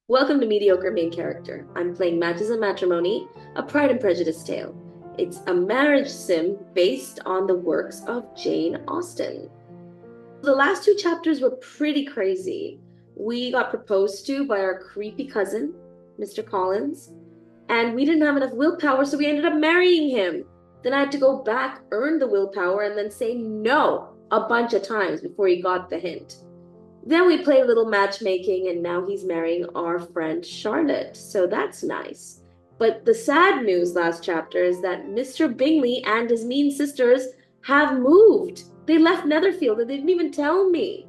Welcome to Mediocre Main Character. I'm playing Matches and Matrimony, a Pride and Prejudice tale. It's a marriage sim based on the works of Jane Austen. The last two chapters were pretty crazy. We got proposed to by our creepy cousin, Mr. Collins, and we didn't have enough willpower, so we ended up marrying him. Then I had to go back, earn the willpower, and then say no a bunch of times before he got the hint. Then we play a little matchmaking, and now he's marrying our friend Charlotte. So that's nice. But the sad news last chapter is that Mr. Bingley and his mean sisters have moved. They left Netherfield and they didn't even tell me.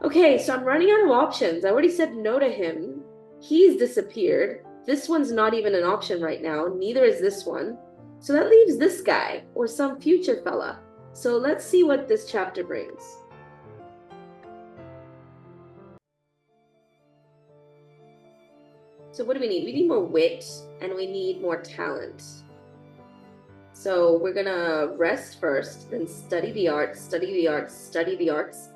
Okay, so I'm running out of options. I already said no to him. He's disappeared. This one's not even an option right now. Neither is this one. So that leaves this guy or some future fella. So let's see what this chapter brings. So what do we need? We need more wit and we need more talent. So we're gonna rest first, then study the arts, study the arts, study the arts,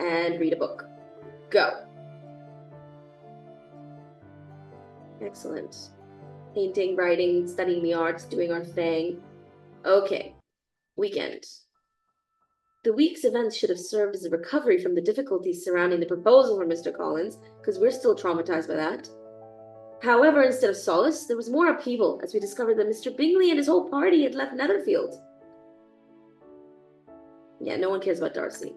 and read a book. Go. Excellent. Painting, writing, studying the arts, doing our thing. Okay. Weekend. The week's events should have served as a recovery from the difficulties surrounding the proposal from Mr. Collins, because we're still traumatized by that. However, instead of solace, there was more upheaval as we discovered that Mr. Bingley and his whole party had left Netherfield. Yeah, no one cares about Darcy.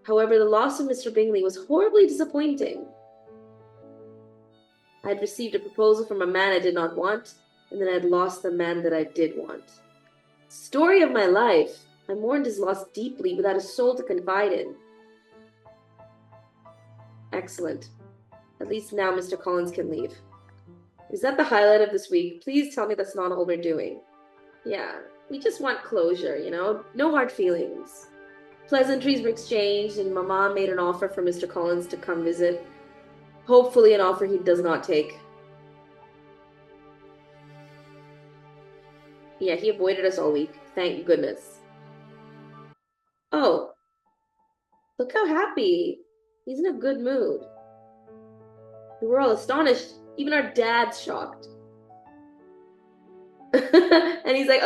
However, the loss of Mr. Bingley was horribly disappointing. I had received a proposal from a man I did not want, and then I had lost the man that I did want. Story of my life. I mourned his loss deeply without a soul to confide in. Excellent. At least now Mr. Collins can leave. Is that the highlight of this week? Please tell me that's not all we're doing. Yeah, we just want closure, you know? No hard feelings. Pleasantries were exchanged, and Mama made an offer for Mr. Collins to come visit. Hopefully an offer he does not take. Yeah, he avoided us all week. Thank goodness. Oh, look how happy. He's in a good mood. We were all astonished. Even our dad's shocked. And he's like,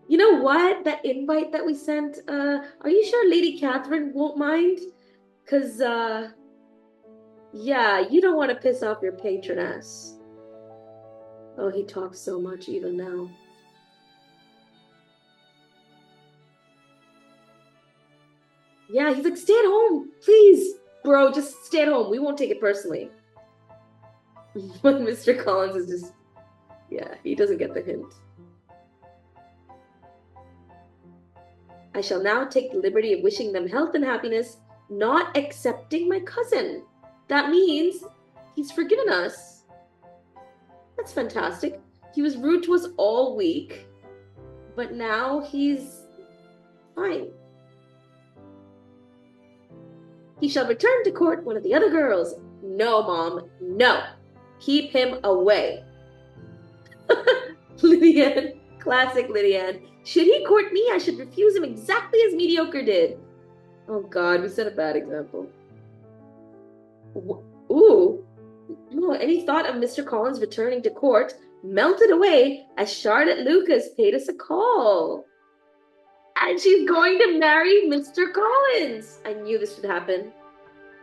you know what? That invite that we sent, are you sure Lady Catherine won't mind? Because, yeah, you don't want to piss off your patroness. Oh, he talks so much even now. Yeah, he's like, stay at home, please. Bro, just stay at home. We won't take it personally. But Mr. Collins is just, yeah, he doesn't get the hint. I shall now take the liberty of wishing them health and happiness, not accepting my cousin. That means he's forgiven us. That's fantastic. He was rude to us all week, but now he's fine. He shall return to court one of the other girls. No, Mom, no. Keep him away. Lydian, classic Lydian. Should he court me, I should refuse him exactly as Mediocre did. Oh God, we set a bad example. Ooh. No, any thought of Mr. Collins returning to court melted away as Charlotte Lucas paid us a call. And she's going to marry Mr. Collins. I knew this would happen.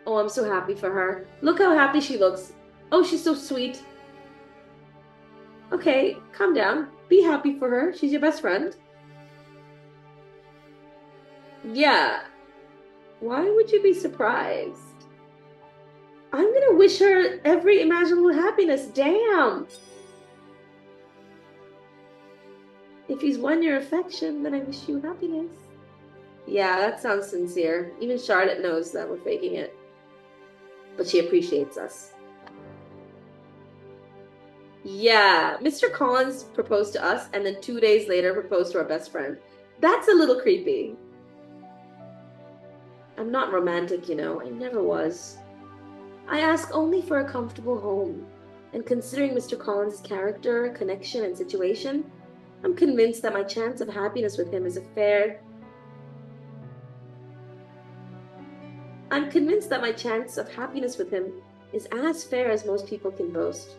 Oh, I'm so happy for her. Look how happy she looks. Oh, she's so sweet. Okay, calm down. Be happy for her. She's your best friend. Yeah. Why would you be surprised? I'm gonna wish her every imaginable happiness. Damn. If he's won your affection, then I wish you happiness. Yeah, that sounds sincere. Even Charlotte knows that we're faking it. But she appreciates us. Yeah, Mr. Collins proposed to us and then 2 days later proposed to our best friend. That's a little creepy. I'm not romantic, you know. I never was. I ask only for a comfortable home. And considering Mr. Collins' character, connection, and situation, I'm convinced that my chance of happiness with him is a fair... I'm convinced that my chance of happiness with him is as fair as most people can boast.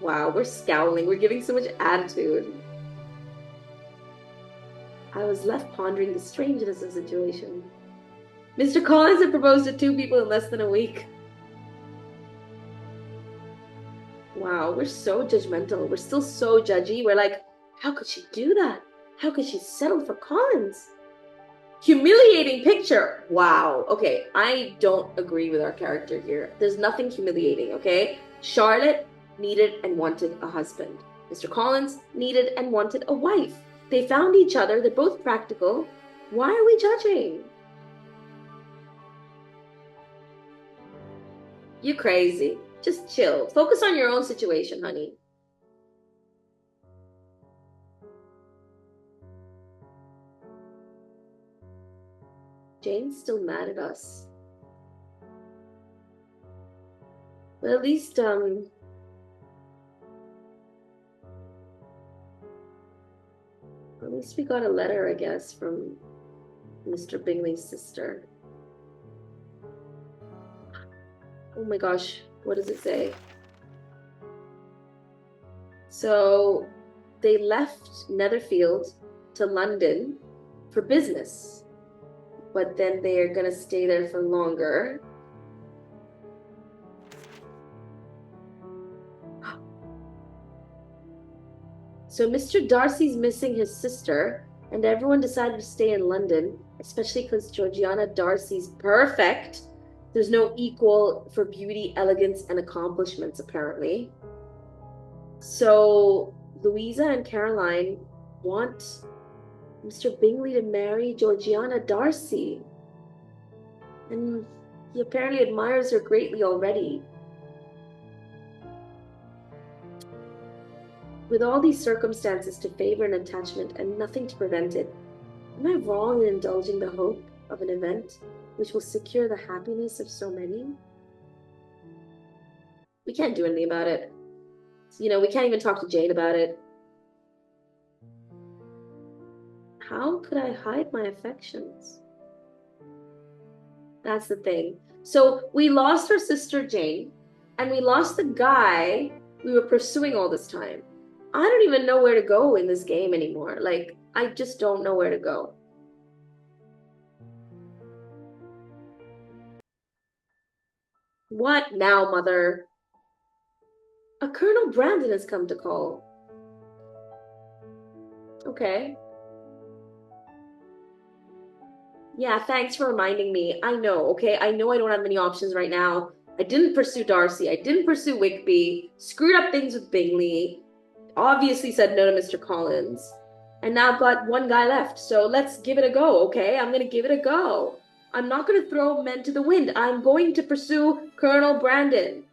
Wow, we're scowling. We're giving so much attitude. I was left pondering the strangeness of the situation. Mr. Collins had proposed to 2 people in less than a week. Wow, we're so judgmental. We're still so judgy. We're like, how could she do that? How could she settle for Collins? Humiliating picture. Wow. Okay, I don't agree with our character here. There's nothing humiliating, okay? Charlotte needed and wanted a husband. Mr. Collins needed and wanted a wife. They found each other. They're both practical. Why are we judging? You're crazy. Just chill. Focus on your own situation, honey. Jane's still mad at us. But at least, we got a letter, I guess, from Mr. Bingley's sister. Oh my gosh, what does it say? So they left Netherfield to London for business, but then they are gonna stay there for longer. So Mr. Darcy's missing his sister, and everyone decided to stay in London, especially because Georgiana Darcy's perfect. There's no equal for beauty, elegance, and accomplishments, apparently. So Louisa and Caroline want Mr. Bingley to marry Georgiana Darcy. And he apparently admires her greatly already. With all these circumstances to favor an attachment and nothing to prevent it, am I wrong in indulging the hope of an event which will secure the happiness of so many? We can't do anything about it. You know, we can't even talk to Jane about it. How could I hide my affections? That's the thing. So we lost our sister Jane, and we lost the guy we were pursuing all this time. I don't even know where to go in this game anymore. Like, I just don't know where to go. What now, mother? A Colonel Brandon has come to call. Okay. Yeah, thanks for reminding me. I know, okay? I know I don't have many options right now. I didn't pursue Darcy. I didn't pursue Wickby. Screwed up things with Bingley. Obviously said no to Mr. Collins. And now I've got one guy left. So let's give it a go, okay? I'm going to give it a go. I'm not going to throw men to the wind. I'm going to pursue Colonel Brandon.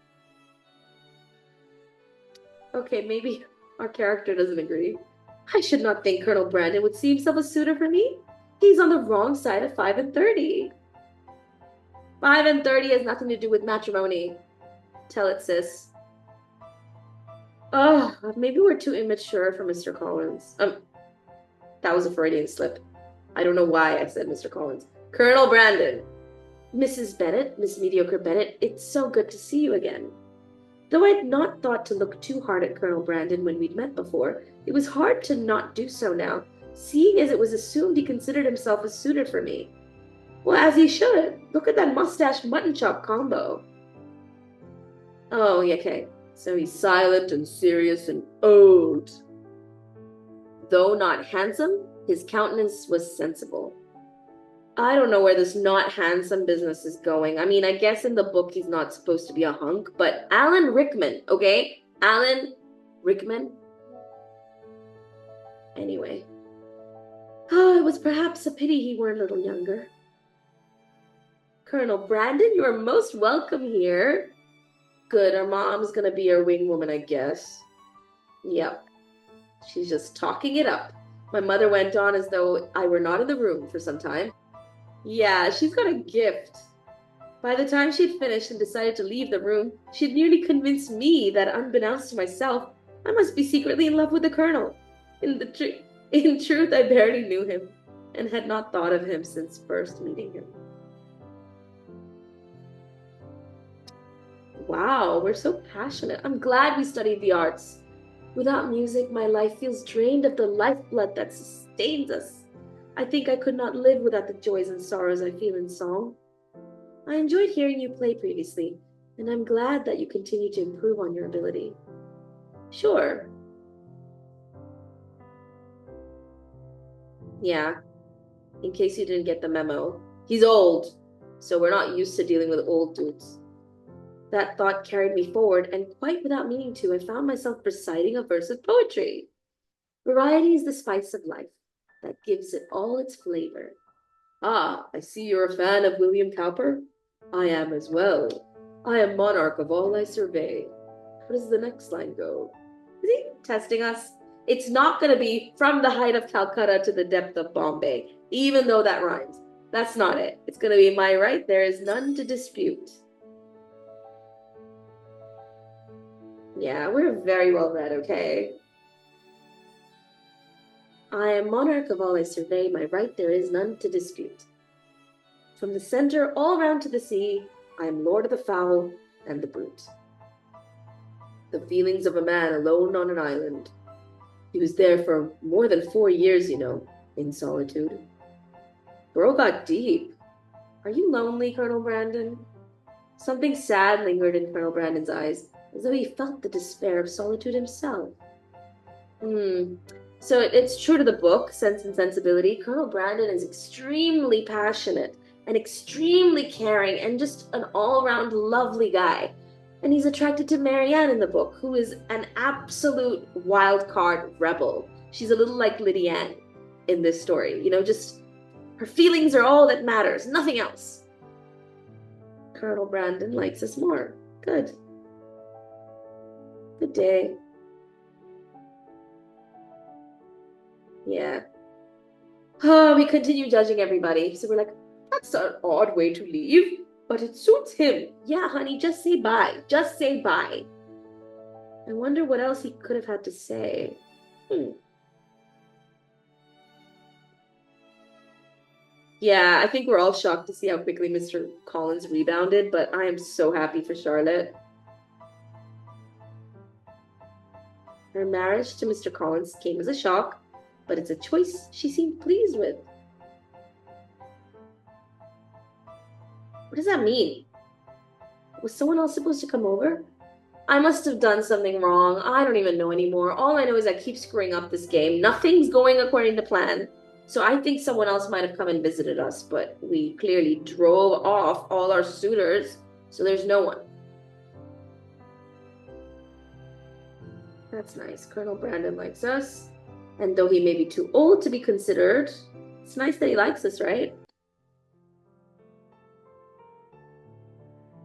Okay, maybe our character doesn't agree. I should not think Colonel Brandon would see himself a suitor for me. He's on the wrong side of 5 and 30. 5 and 30 has nothing to do with matrimony. Tell it, sis. Oh, maybe we're too immature for Mr. Collins. That was a Freudian slip. I don't know why I said Mr. Collins. Colonel Brandon. Mrs. Bennet, Miss Mediocre Bennet, it's so good to see you again. Though I'd not thought to look too hard at Colonel Brandon when we'd met before, it was hard to not do so now, seeing as it was assumed he considered himself a suitor for me. Well, as he should. Look at that mustache mutton chop combo. Oh, yeah, okay. So he's silent and serious and old. Though not handsome, his countenance was sensible. I don't know where this not handsome business is going. I mean, I guess in the book he's not supposed to be a hunk, but Alan Rickman, okay? Alan Rickman? Anyway. Oh, it was perhaps a pity he were a little younger. Colonel Brandon, you are most welcome here. Good, our mom's gonna be our wing woman, I guess. Yep. She's just talking it up. My mother went on as though I were not in the room for some time. Yeah, she's got a gift. By the time she'd finished and decided to leave the room, she'd nearly convinced me that, unbeknownst to myself, I must be secretly in love with the Colonel. In truth, I barely knew him, and had not thought of him since first meeting him. Wow, we're so passionate. I'm glad we studied the arts. Without music, my life feels drained of the lifeblood that sustains us. I think I could not live without the joys and sorrows I feel in song. I enjoyed hearing you play previously, and I'm glad that you continue to improve on your ability. Sure. Yeah, in case you didn't get the memo. He's old, so we're not used to dealing with old dudes. That thought carried me forward, and quite without meaning to, I found myself reciting a verse of poetry. Variety is the spice of life that gives it all its flavor. Ah, I see you're a fan of William Cowper. I am as well. I am monarch of all I survey. How does the next line go? Is he testing us? It's not going to be from the height of Calcutta to the depth of Bombay, even though that rhymes. That's not it. It's going to be my right there is none to dispute. Yeah, we're very well read, okay? I am monarch of all I survey, my right there is none to dispute. From the center all round to the sea, I am lord of the fowl and the brute. The feelings of a man alone on an island. He was there for more than 4 years, you know, in solitude. Bro got deep. Are you lonely, Colonel Brandon? Something sad lingered in Colonel Brandon's eyes, as though he felt the despair of solitude himself. So it's true to the book, Sense and Sensibility. Colonel Brandon is extremely passionate and extremely caring and just an all-around lovely guy. And he's attracted to Marianne in the book, who is an absolute wild card rebel. She's a little like Lydianne in this story. You know, just her feelings are all that matters, nothing else. Colonel Brandon likes us more. Good. Good day. Yeah. Oh, we continue judging everybody. So we're like, that's an odd way to leave, but it suits him. Yeah, honey, just say bye. Just say bye. I wonder what else he could have had to say. Yeah, I think we're all shocked to see how quickly Mr. Collins rebounded, but I am so happy for Charlotte. Her marriage to Mr. Collins came as a shock, but it's a choice she seemed pleased with. What does that mean? Was someone else supposed to come over? I must have done something wrong. I don't even know anymore. All I know is I keep screwing up this game. Nothing's going according to plan. So I think someone else might have come and visited us, but we clearly drove off all our suitors, so there's no one. That's nice. Colonel Brandon likes us. And though he may be too old to be considered, it's nice that he likes us, right?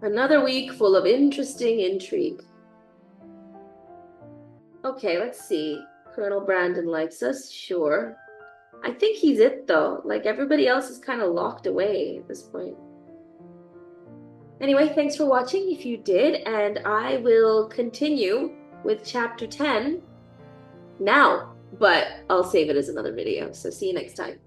Another week full of interesting intrigue. Okay, let's see. Colonel Brandon likes us, sure. I think he's it, though. Like, everybody else is kind of locked away at this point. Anyway, thanks for watching if you did, and I will continue with Chapter 10 now, but I'll save it as another video. So see you next time.